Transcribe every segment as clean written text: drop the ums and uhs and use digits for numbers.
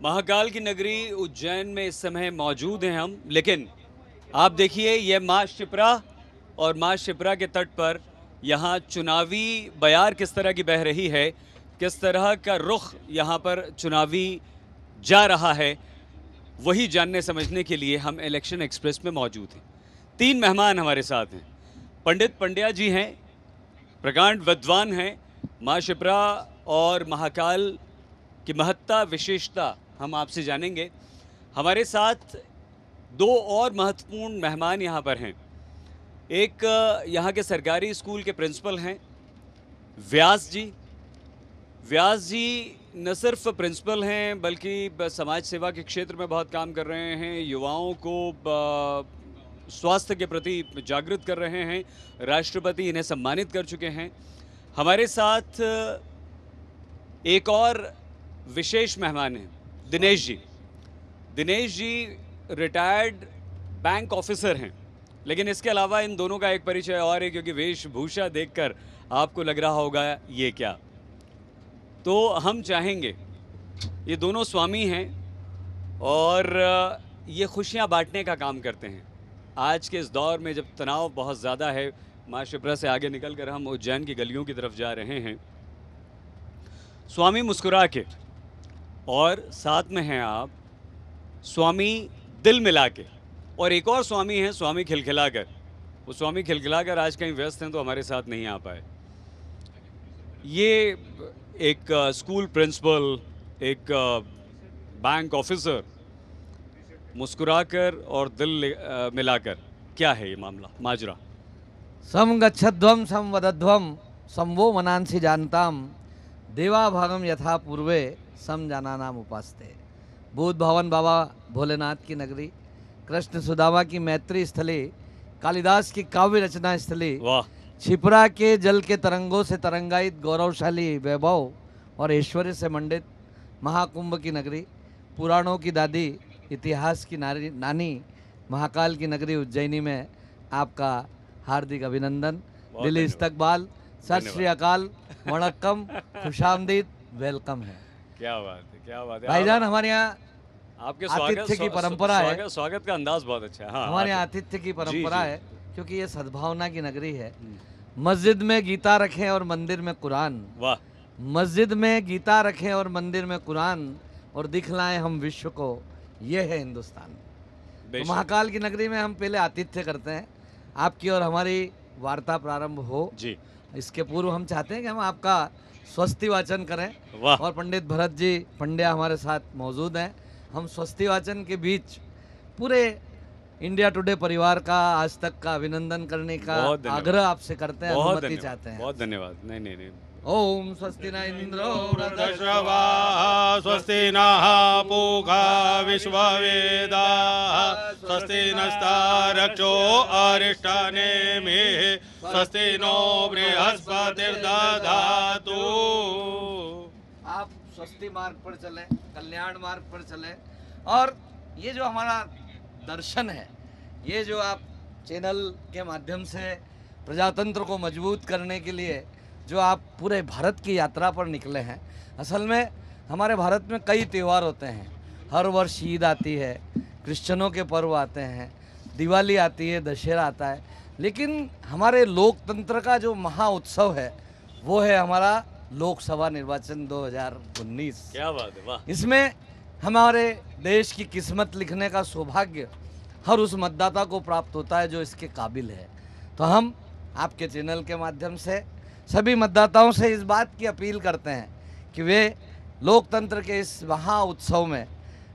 महाकाल की नगरी उज्जैन में इस समय मौजूद हैं हम, लेकिन आप देखिए ये माँ शिप्रा और माँ शिप्रा के तट पर यहाँ चुनावी बयार किस तरह की बह रही है, किस तरह का रुख यहाँ पर चुनावी जा रहा है, वही जानने समझने के लिए हम इलेक्शन एक्सप्रेस में मौजूद हैं। 3 मेहमान हमारे साथ हैं। पंडित पंड्या जी हैं, प्रकांड विद्वान हैं, माँ शिप्रा और महाकाल की महत्ता विशेषता हम आपसे जानेंगे। हमारे साथ 2 और महत्वपूर्ण मेहमान यहाँ पर हैं। एक यहाँ के सरकारी स्कूल के प्रिंसिपल हैं व्यास जी। व्यास जी न सिर्फ प्रिंसिपल हैं बल्कि समाज सेवा के क्षेत्र में बहुत काम कर रहे हैं, युवाओं को स्वास्थ्य के प्रति जागृत कर रहे हैं, राष्ट्रपति इन्हें सम्मानित कर चुके हैं। हमारे साथ एक और विशेष मेहमान हैं Dinesh ji. Dinesh ji retired bank officer हैं, लेकिन इसके अलावा इन दोनों का एक परिचय और है, क्योंकि वेशभूषा देखकर आपको लग रहा होगा ये क्या। तो हम चाहेंगे, ये दोनों स्वामी हैं और ये खुशियां बांटने का काम करते हैं। आज के इस दौर में जब तनाव बहुत ज़्यादा है, माँ शिप्रा से आगे निकलकर हम उज्जैन की गलियों की तरफ जा रहे हैं। स्वामी मुस्कुरा के, और साथ में हैं आप स्वामी दिल मिला के, और एक और स्वामी हैं स्वामी खिलखिला कर। वो स्वामी खिलखिला कर आज कहीं व्यस्त हैं तो हमारे साथ नहीं आ पाए। ये एक स्कूल प्रिंसिपल, एक बैंक ऑफिसर, मुस्कुराकर और दिल मिलाकर, क्या है ये मामला माजरा? सम गच्छध्वम सम वदध्वम सम वो मनांसि जानताम देवा भागम यथा पूर्वे सम जाना नाम उपासते। बुद्ध भवन बाबा भोलेनाथ की नगरी, कृष्ण सुदामा की मैत्री स्थली, कालिदास की काव्य रचना स्थली, वाह। छिपरा के जल के तरंगों से तरंगायित गौरवशाली वैभव और ऐश्वर्य से मंडित महाकुंभ की नगरी, पुराणों की दादी, इतिहास की नानी महाकाल की नगरी उज्जैनी में आपका हार्दिक अभिनंदन, दिली इस्तकबाल, सत श्री अकाल, वणक्कम, खुशामदीद, वेलकम है। क्या बात है, क्या बात है भाईजान। हमारे यहाँ आपके आतिथ्य की परंपरा है। स्वागत का अंदाज बहुत अच्छा है। हाँ, हमारे यहाँ आतिथ्य की परंपरा जी। है, क्योंकि ये सद्भावना की नगरी है। मस्जिद में गीता रखें और मंदिर में कुरान। वाह। मस्जिद में गीता रखें और मंदिर में कुरान, और दिखलाएं हम विश्व को, ये है हिंदुस्तान। तो महाकाल की नगरी में हम पहले आतिथ्य करते हैं, आपकी और हमारी वार्ता प्रारंभ हो जी। इसके पूर्व हम चाहते हैं कि हम आपका स्वस्ति वाचन करें। वाह। और पंडित भरत जी पंड्या हमारे साथ मौजूद हैं। हम स्वस्ति वाचन के बीच पूरे इंडिया टुडे परिवार का आज तक का अभिनंदन करने का आग्रह आपसे करते हैं, अनुमति चाहते हैं। बहुत धन्यवाद। नहीं नहीं नहीं। ओम स्वस्ति न इंद्रो वृद्धश्रवा स्वस्ति नः पूषा विश्ववेदाः स्वस्ति नस्तारक्षो अरिष्टानेमिः स्वस्ति नो बृहस्पतिर्दधातु। आप स्वस्ति मार्ग पर चलें, कल्याण मार्ग पर चलें। और ये जो हमारा दर्शन है, ये जो आप चैनल के माध्यम से प्रजातंत्र को मजबूत करने के लिए जो आप पूरे भारत की यात्रा पर निकले हैं। असल में हमारे भारत में कई त्यौहार होते हैं। हर वर्ष ईद आती है, क्रिश्चियनों के पर्व आते हैं, दिवाली आती है, दशहरा आता है, लेकिन हमारे लोकतंत्र का जो महा उत्सव है वो है हमारा लोकसभा निर्वाचन 2019। क्या बात है, वाह। इसमें हमारे देश की किस्मत लिखने का सौभाग्य हर उस मतदाता को प्राप्त होता है जो इसके काबिल है। तो हम आपके चैनल के माध्यम से सभी मतदाताओं से इस बात की अपील करते हैं कि वे लोकतंत्र के इस महा उत्सव में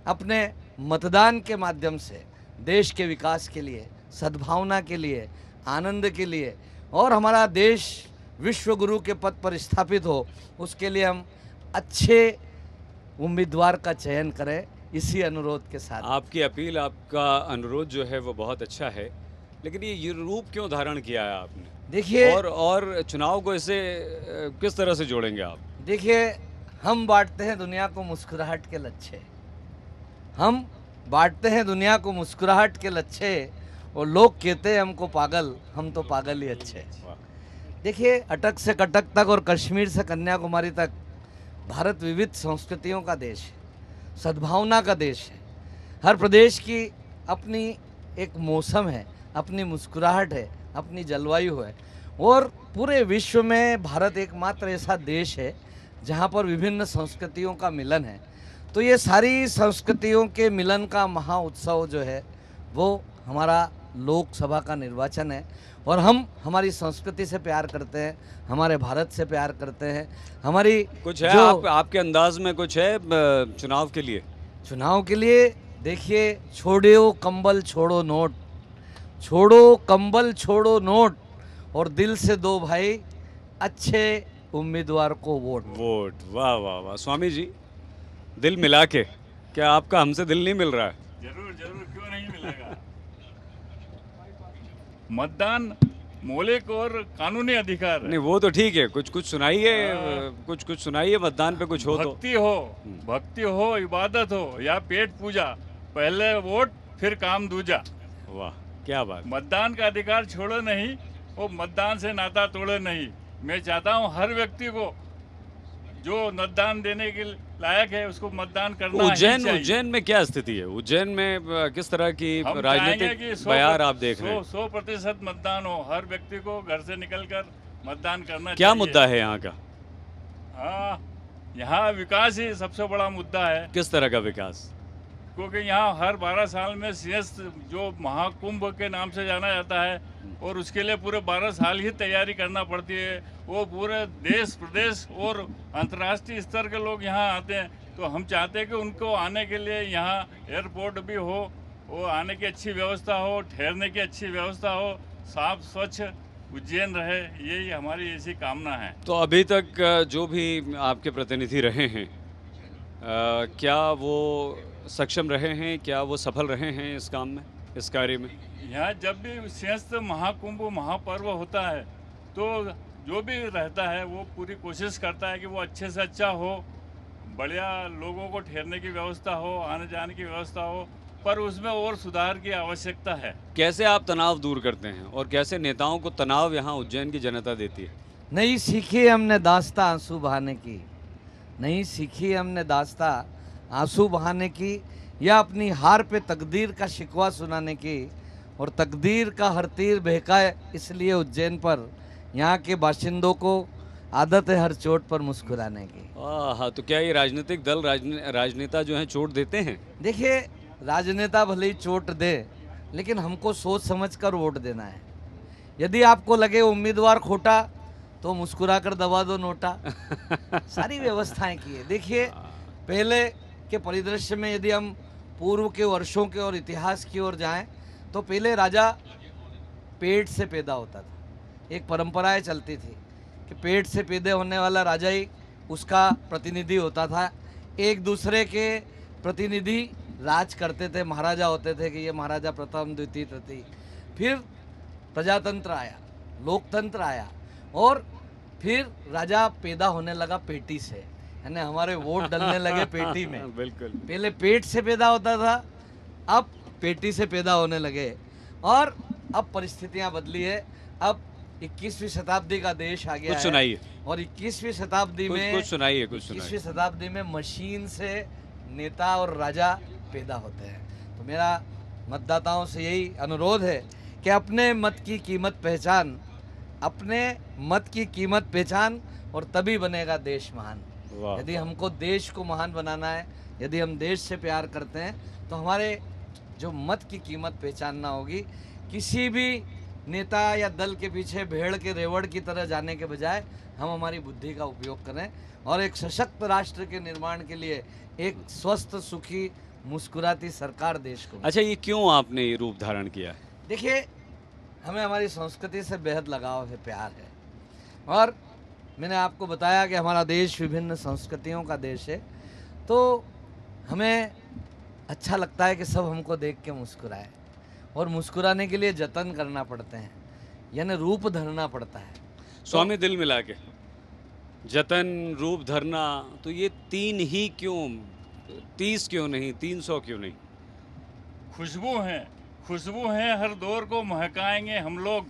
अपने मतदान के माध्यम से देश के विकास के लिए, सद्भावना के लिए, आनंद के लिए, और हमारा देश विश्व गुरु के पद पर स्थापित हो, उसके लिए हम अच्छे उम्मीदवार का चयन करें। इसी अनुरोध के साथ आपकी अपील, आपका अनुरोध जो है वो बहुत अच्छा है, लेकिन ये रूप क्यों धारण किया है आपने? देखिए, और चुनाव को इससे किस तरह से जोड़ेंगे आप? देखिए, हम बांटते हैं दुनिया को मुस्कुराहट के लच्छे। हम बांटते हैं दुनिया को मुस्कुराहट के लच्छे, और लोग कहते हैं हमको पागल, हम तो पागल ही अच्छे। देखिए, अटक से कटक तक और कश्मीर से कन्याकुमारी तक भारत विविध संस्कृतियों का देश है। सद्भावना का देश है। हर प्रदेश की अपनी एक मौसम है, अपनी मुस्कुराहट है, अपनी जलवायु है और पूरे विश्व में भारत एकमात्र ऐसा देश है जहाँ पर विभिन्न संस्कृतियों का मिलन है। तो ये सारी संस्कृतियों के मिलन का महा उत्सव जो है वो हमारा लोकसभा का निर्वाचन है और हम हमारी संस्कृति से प्यार करते हैं, हमारे भारत से प्यार करते हैं। हमारी कुछ है जो आपके अंदाज में कुछ है चुनाव के लिए? चुनाव के लिए देखिए, छोड़ो कंबल छोड़ो नोट, छोड़ो कंबल छोड़ो नोट और दिल से दो भाई अच्छे उम्मीदवार को वोट। वाह वाह वाह स्वामी जी, दिल मिला के, क्या आपका हमसे दिल नहीं मिल रहा है? जरूर जरूर, क्यों नहीं मिलेगा। मतदान मौलिक और कानूनी अधिकार है। नहीं वो तो ठीक है, कुछ कुछ सुनाइए, कुछ कुछ सुनाइए मतदान पे कुछ हो तो। भक्ति हो, इबादत हो या पेट पूजा, पहले वोट फिर काम दूजा। वाह क्या बात। मतदान का अधिकार छोड़ो नहीं, वो मतदान से नाता तोड़ो नहीं। मैं चाहता हूँ हर व्यक्ति को जो मतदान देने के लायक है उसको मतदान करना ही चाहिए। उज्जैन में क्या स्थिति है? उज्जैन में किस तरह की हम राजनीतिक बयार आप देख रहे हैं? 100% मतदान हो, हर व्यक्ति को घर से निकलकर मतदान करना क्या चाहिए। मुद्दा है यहाँ का? हाँ, यहाँ विकास ही सबसे बड़ा मुद्दा है। किस तरह का विकास? क्योंकि यहाँ हर 12 साल में सीएस जो महाकुंभ के नाम से जाना जाता है और उसके लिए पूरे 12 साल ही तैयारी करना पड़ती है। वो पूरे देश प्रदेश और अंतर्राष्ट्रीय स्तर के लोग यहाँ आते हैं। तो हम चाहते हैं कि उनको आने के लिए यहाँ एयरपोर्ट भी हो, वो आने की अच्छी व्यवस्था हो, ठहरने की अच्छी व्यवस्था हो, साफ स्वच्छ उज्जैन रहे, यही हमारी ऐसी कामना है। तो अभी तक जो भी आपके प्रतिनिधि रहे हैं, क्या वो सक्षम रहे हैं, क्या वो सफल रहे हैं इस काम में, इस कार्य में? यहाँ जब भी सिंहस्थ महाकुंभ महापर्व होता है तो जो भी रहता है वो पूरी कोशिश करता है कि वो अच्छे से अच्छा हो, बढ़िया लोगों को ठहरने की व्यवस्था हो, आने जाने की व्यवस्था हो, पर उसमें और सुधार की आवश्यकता है। कैसे आप तनाव दूर करते हैं और कैसे नेताओं को तनाव यहाँ उज्जैन की जनता देती है? नहीं सीखी हमने दास्ता आंसू बहाने की, नहीं सीखी हमने दास्ता आंसू बहाने की या अपनी हार पे तकदीर का शिकवा सुनाने की। और तकदीर का हर तीर बहका है इसलिए उज्जैन पर यहाँ के बाशिंदों को आदत है हर चोट पर मुस्कुराने की। हाँ, तो क्या ये राजनीतिक दल राजनेता जो हैं चोट देते हैं? देखिए, राजनेता भले ही चोट दे लेकिन हमको सोच समझ कर वोट देना है। यदि आपको लगे उम्मीदवार खोटा तो मुस्कुरा कर दबा दो नोटा। सारी व्यवस्थाएं की है। देखिए, पहले के परिदृश्य में यदि हम पूर्व के वर्षों के और इतिहास की ओर जाएं तो पहले राजा पेट से पैदा होता था। एक परंपराएं चलती थी कि पेट से पैदा होने वाला राजा ही उसका प्रतिनिधि होता था। एक दूसरे के प्रतिनिधि राज करते थे, महाराजा होते थे कि ये महाराजा प्रथम द्वितीय तृतीय। फिर प्रजातंत्र आया, लोकतंत्र आया और फिर राजा पैदा होने लगा पेटी से, यानी हमारे वोट डलने लगे पेटी में। बिल्कुल। पहले पेट से पैदा होता था, अब पेटी से पैदा होने लगे और अब परिस्थितियां बदली है। अब 21वीं शताब्दी का देश आ गया कुछ सुनाइए। है और 21वीं शताब्दी में कुछ सुनाइए। 21वीं शताब्दी में मशीन से नेता और राजा पैदा होते हैं। तो मेरा मतदाताओं से यही अनुरोध है कि अपने मत की कीमत पहचान, अपने मत की कीमत पहचान और तभी बनेगा देश महान। यदि हमको देश को महान बनाना है, यदि हम देश से प्यार करते हैं तो हमारे जो मत की कीमत पहचानना होगी। किसी भी नेता या दल के पीछे भेड़ के रेवड़ की तरह जाने के बजाय हम हमारी बुद्धि का उपयोग करें और एक सशक्त राष्ट्र के निर्माण के लिए एक स्वस्थ, सुखी, मुस्कुराती सरकार देश को। अच्छा, ये क्यों आपने ये रूप धारण किया है? देखिए, हमें हमारी संस्कृति से बेहद लगाव है, प्यार है और मैंने आपको बताया कि हमारा देश विभिन्न संस्कृतियों का देश है। तो हमें अच्छा लगता है कि सब हमको देख के मुस्कुराए और मुस्कुराने के लिए जतन करना पड़ते हैं, यानी रूप धरना पड़ता है। स्वामी, दिल मिला के जतन, रूप धरना, तो ये 3 ही क्यों? 30 क्यों नहीं? 300 क्यों नहीं? खुशबू है हर दौर को महकाएंगे हम लोग,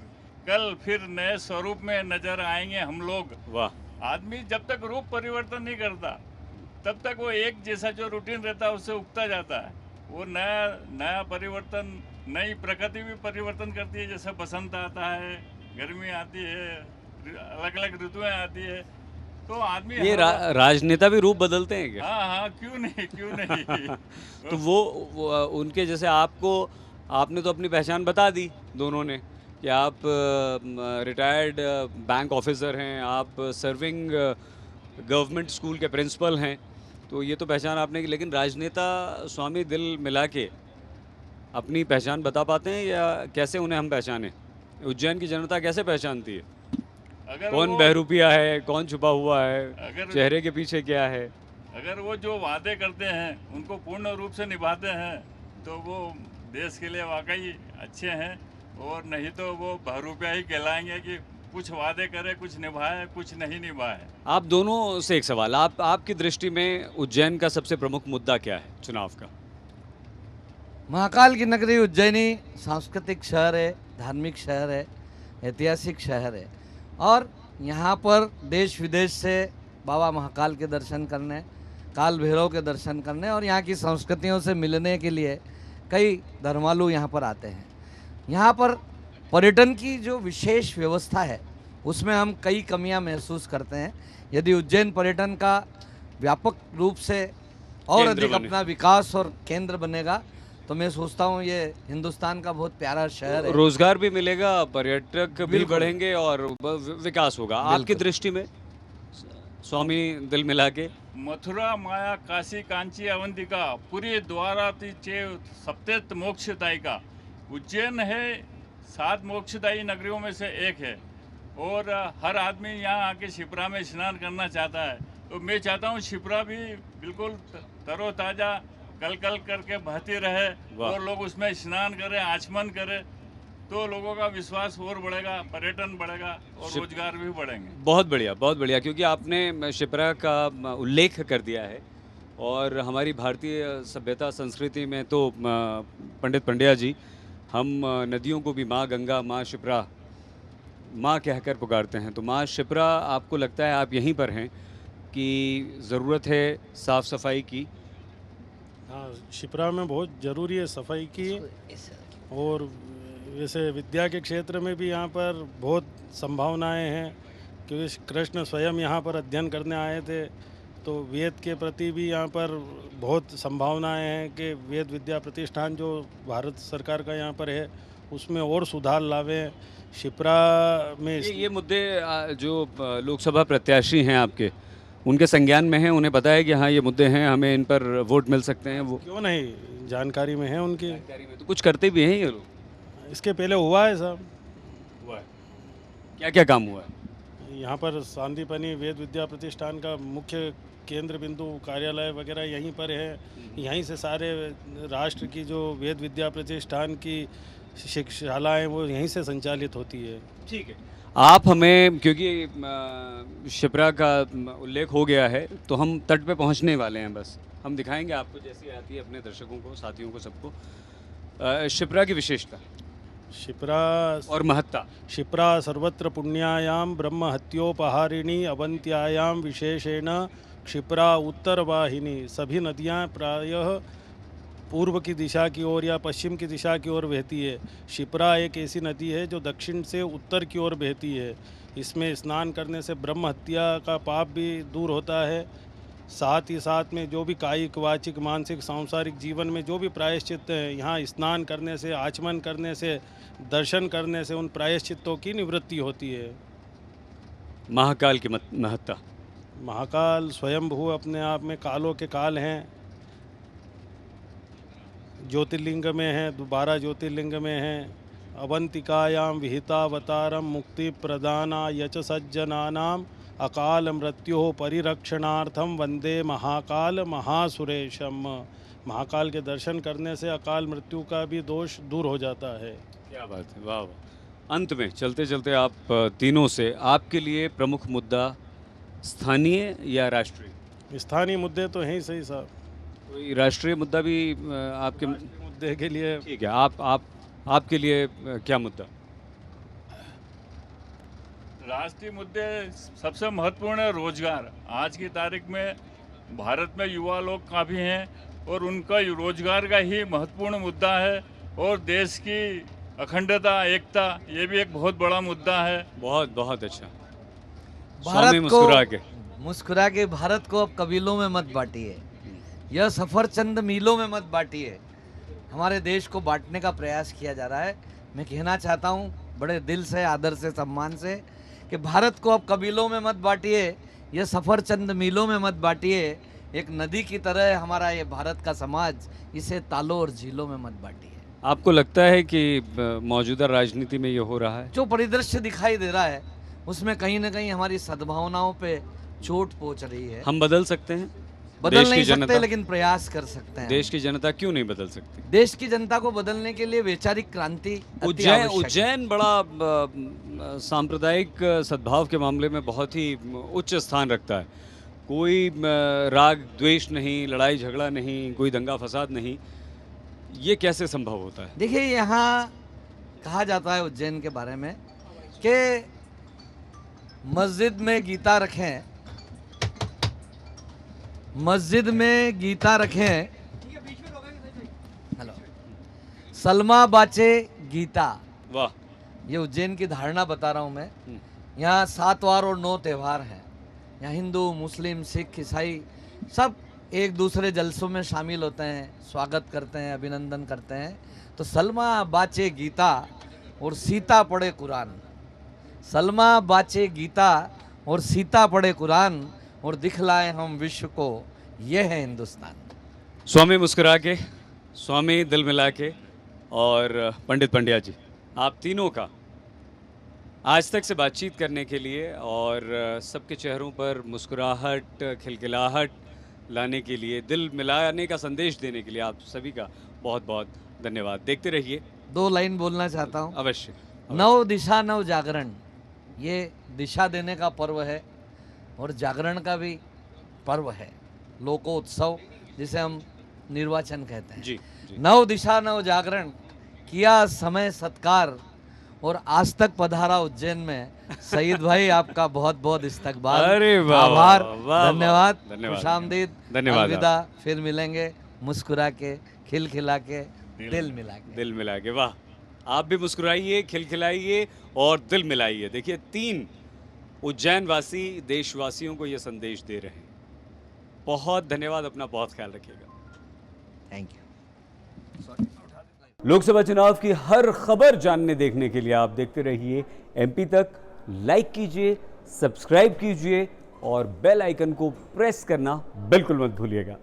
कल फिर नए स्वरूप में नजर आएंगे हम लोग। वाह। आदमी जब तक रूप परिवर्तन नहीं करता तब तक वो एक जैसा जो रूटीन रहता है उससे उगता जाता है। वो नया नया परिवर्तन, नई प्रकृति भी परिवर्तन करती है। जैसे बसंत आता है, गर्मी आती है, अलग अलग ऋतुएं आती है, तो आदमी ये राजनेता भी रूप बदलते हैं क्या? हाँ हाँ, क्यों नहीं, क्यों नहीं। तो वो उनके जैसे आपने तो अपनी पहचान बता दी दोनों ने कि आप रिटायर्ड बैंक ऑफिसर हैं, आप सर्विंग गवर्नमेंट स्कूल के प्रिंसिपल हैं, तो ये तो पहचान आपने की। लेकिन राजनेता स्वामी दिल मिला के अपनी पहचान बता पाते हैं या कैसे उन्हें हम पहचानें? उज्जैन की जनता कैसे पहचानती है? अगर कौन वो- बहरूपिया है, कौन छुपा हुआ है, अगर चेहरे के पीछे क्या है? अगर वो जो वादे करते हैं उनको पूर्ण रूप से निभाते हैं तो वो देश के लिए वाकई अच्छे हैं, और नहीं तो वो बहरूपिया ही कहलाएंगे कि कुछ वादे करे, कुछ निभाए, कुछ नहीं निभाए। आप दोनों से एक सवाल, आपकी दृष्टि में उज्जैन का सबसे प्रमुख मुद्दा क्या है चुनाव का? महाकाल की नगरी उज्जैनी सांस्कृतिक शहर है, धार्मिक शहर है, ऐतिहासिक शहर है, और यहाँ पर देश विदेश से बाबा महाकाल के दर्शन करने, काल भैरव के दर्शन करने और यहाँ की संस्कृतियों से मिलने के लिए कई धर्मालु यहाँ पर आते हैं। यहाँ पर पर्यटन की जो विशेष व्यवस्था है उसमें हम कई कमियां महसूस करते हैं। यदि उज्जैन पर्यटन का व्यापक रूप से और केंद्र अधिक बने। अपना विकास और केंद्र बनेगा तो मैं सोचता हूँ ये हिंदुस्तान का बहुत प्यारा शहर है। रोजगार भी मिलेगा, पर्यटक भी बिल्कुल। बढ़ेंगे और विकास होगा। आपकी बिल्कुल। दृष्टि में स्वामी दिल मिला के मथुरा माया काशी कांची अवंतिका पुरी द्वाराती चे सप्तेत मोक्षदायिका। उज्जैन है 7 मोक्षदायी नगरियों में से एक है, और हर आदमी यहाँ आके शिप्रा में स्नान करना चाहता है। तो मैं चाहता हूँ शिप्रा भी बिल्कुल तरोताज़ा कल कल करके बहती रहे वाह। और लोग उसमें स्नान करें, आचमन करें, तो लोगों का विश्वास और बढ़ेगा, पर्यटन बढ़ेगा और शिप- रोजगार भी बढ़ेंगे। बहुत बढ़िया, बहुत बढ़िया, क्योंकि आपने शिप्रा का उल्लेख कर दिया है। और हमारी भारतीय सभ्यता संस्कृति में तो पंडित पंड्या जी, हम नदियों को भी माँ गंगा, माँ शिप्रा, माँ कहकर पुकारते हैं। तो माँ शिप्रा, आपको लगता है आप यहीं पर हैं कि ज़रूरत है साफ़ सफाई की? हाँ, शिप्रा में बहुत ज़रूरी है सफाई की। और वैसे विद्या के क्षेत्र में भी यहाँ पर बहुत संभावनाएं हैं, क्योंकि कृष्ण स्वयं यहाँ पर अध्ययन करने आए थे। तो वेद के प्रति भी यहाँ पर बहुत संभावनाएं हैं कि वेद विद्या प्रतिष्ठान जो भारत सरकार का यहाँ पर है उसमें और सुधार लावें। शिप्रा में ये मुद्दे जो लोकसभा प्रत्याशी हैं आपके, उनके संज्ञान में हैं? उन्हें पता है कि हाँ ये मुद्दे हैं, हमें इन पर वोट मिल सकते हैं? वो क्यों नहीं, जानकारी में है उनकी। जानकारी में तो कुछ करते भी हैं ये लोग? इसके पहले हुआ है साहब, हुआ है। क्या क्या काम हुआ है? यहाँ पर सांदीपनी वेद विद्या प्रतिष्ठान का मुख्य केंद्र बिंदु कार्यालय वगैरह यहीं पर है। यहीं से सारे राष्ट्र की जो वेद विद्या प्रतिष्ठान की शिक्षाशालाएँ वो यहीं से संचालित होती है। ठीक है, आप हमें, क्योंकि शिप्रा का उल्लेख हो गया है, तो हम तट पे पहुंचने वाले हैं। बस हम दिखाएंगे आपको जैसी आती है अपने दर्शकों को, साथियों को, सबको शिप्रा की विशेषता शिप्रा और महत्ता। शिप्रा सर्वत्र पुण्यायाम ब्रह्म हत्योपहारिणी अवंत्यायाम विशेषेण क्षिप्रा उत्तर वाहिनी। सभी नदियाँ प्रायः पूर्व की दिशा की ओर या पश्चिम की दिशा की ओर बहती है। शिप्रा एक ऐसी नदी है जो दक्षिण से उत्तर की ओर बहती है। इसमें स्नान करने से ब्रह्म हत्या का पाप भी दूर होता है। साथ ही साथ में जो भी कायिक वाचिक मानसिक सांसारिक जीवन में जो भी प्रायश्चित हैं, यहाँ स्नान करने से, आचमन करने से, दर्शन करने से उन प्रायश्चितों की निवृत्ति होती है। महाकाल की महत्ता। महाकाल स्वयंभू अपने आप में कालों के काल हैं। ज्योतिर्लिंग में हैं, 12 ज्योतिर्लिंग में हैं। अवंतिकायाम विहितावतारम मुक्ति प्रदाना यच सज्जनानाम अकाल मृत्यो परिरक्षणार्थम वंदे महाकाल महासुरेशम। महाकाल के दर्शन करने से अकाल मृत्यु का भी दोष दूर हो जाता है। क्या बात है, वाह वाह। अंत में चलते चलते आप तीनों से, आपके लिए प्रमुख मुद्दा स्थानीय या राष्ट्रीय? स्थानीय मुद्दे तो हैं ही सही साहब। कोई राष्ट्रीय मुद्दा भी आपके? मुद्दे के लिए ठीक है, आपके लिए क्या मुद्दा? राष्ट्रीय मुद्दे सबसे महत्वपूर्ण है रोजगार। आज की तारीख में भारत में युवा लोग काफ़ी हैं और उनका रोजगार का ही महत्वपूर्ण मुद्दा है और देश की अखंडता एकता ये भी एक बहुत बड़ा मुद्दा है। बहुत बहुत अच्छा। भारत स्वामी को मुस्कुरा के भारत को अब कबीलों में मत बांटिए, यह सफरचंद मीलों में मत बांटिए। हमारे देश को बांटने का प्रयास किया जा रहा है। मैं कहना चाहता हूँ बड़े दिल से, आदर से, सम्मान से कि भारत को अब कबीलों में मत बांटिए, यह सफरचंद मीलों में मत बांटिए। एक नदी की तरह हमारा ये भारत का समाज, इसे तालों और झीलों में मत बांटिए। आपको लगता है कि मौजूदा राजनीति में ये हो रहा है? जो परिदृश्य दिखाई दे रहा है उसमें कहीं ना कहीं हमारी सद्भावनाओं पे चोट पहुंच रही है। हम बदल सकते हैं? बदल देश की नहीं सकते जनता? लेकिन प्रयास कर सकते हैं। देश की जनता क्यों नहीं बदल सकती? देश की जनता को बदलने के लिए वैचारिक क्रांति अति आवश्यक है। उज्जैन बड़ा सांप्रदायिक सद्भाव के मामले में बहुत ही उच्च स्थान रखता है। कोई राग द्वेष नहीं, लड़ाई झगड़ा नहीं, कोई दंगा फसाद नहीं। ये कैसे संभव होता है? देखिए, यहाँ कहा जाता है उज्जैन के बारे में कि मस्जिद में गीता रखें, मस्जिद में गीता रखें, हेलो, सलमा बाचे गीता। वाह। ये उज्जैन की धारणा बता रहा हूँ मैं। यहाँ 7 वार और 9 त्यौहार हैं। यहाँ हिंदू, मुस्लिम, सिख, ईसाई सब एक दूसरे जलसों में शामिल होते हैं, स्वागत करते हैं, अभिनंदन करते हैं। तो सलमा बाचे गीता और सीता पढ़े कुरान, सलमा बाचे गीता और सीता पढ़े कुरान और दिखलाए हम विश्व को, ये है हिंदुस्तान। स्वामी मुस्कुरा के, स्वामी दिल मिला के और पंडित पंड्या जी, आप तीनों का आज तक से बातचीत करने के लिए और सबके चेहरों पर मुस्कुराहट, खिलखिलाहट लाने के लिए, दिल मिलाने का संदेश देने के लिए आप सभी का बहुत बहुत धन्यवाद। देखते रहिए। 2 लाइन बोलना चाहता हूँ। अवश्य। नव दिशा नव जागरण, ये दिशा देने का पर्व है और जागरण का भी पर्व है, लोकोत्सव जिसे हम निर्वाचन कहते हैं। जी, जी। नव दिशा नव जागरण, किया समय सत्कार और आज तक पधारा उज्जैन में। सईद भाई, आपका बहुत बहुत इस्तकबाल, अरे वाह, आभार, वाह, वाह, धन्यवाद, धन्यवाद, खुशामदीद, धन्यवाद। अलविदा। फिर मिलेंगे मुस्कुरा के, खिलखिला के, दिल मिला के। दिल मिला के। वाह। आप भी मुस्कुराइए, खिलखिलाइए और दिल मिलाइए। देखिए, 3 उज्जैन वासी देशवासियों को ये संदेश दे रहे हैं। बहुत धन्यवाद। अपना बहुत ख्याल रखिएगा। Thank you. लोकसभा चुनाव की हर खबर जानने देखने के लिए आप देखते रहिए MP तक। लाइक कीजिए, सब्सक्राइब कीजिए और बेल आइकन को प्रेस करना बिल्कुल मत भूलिएगा।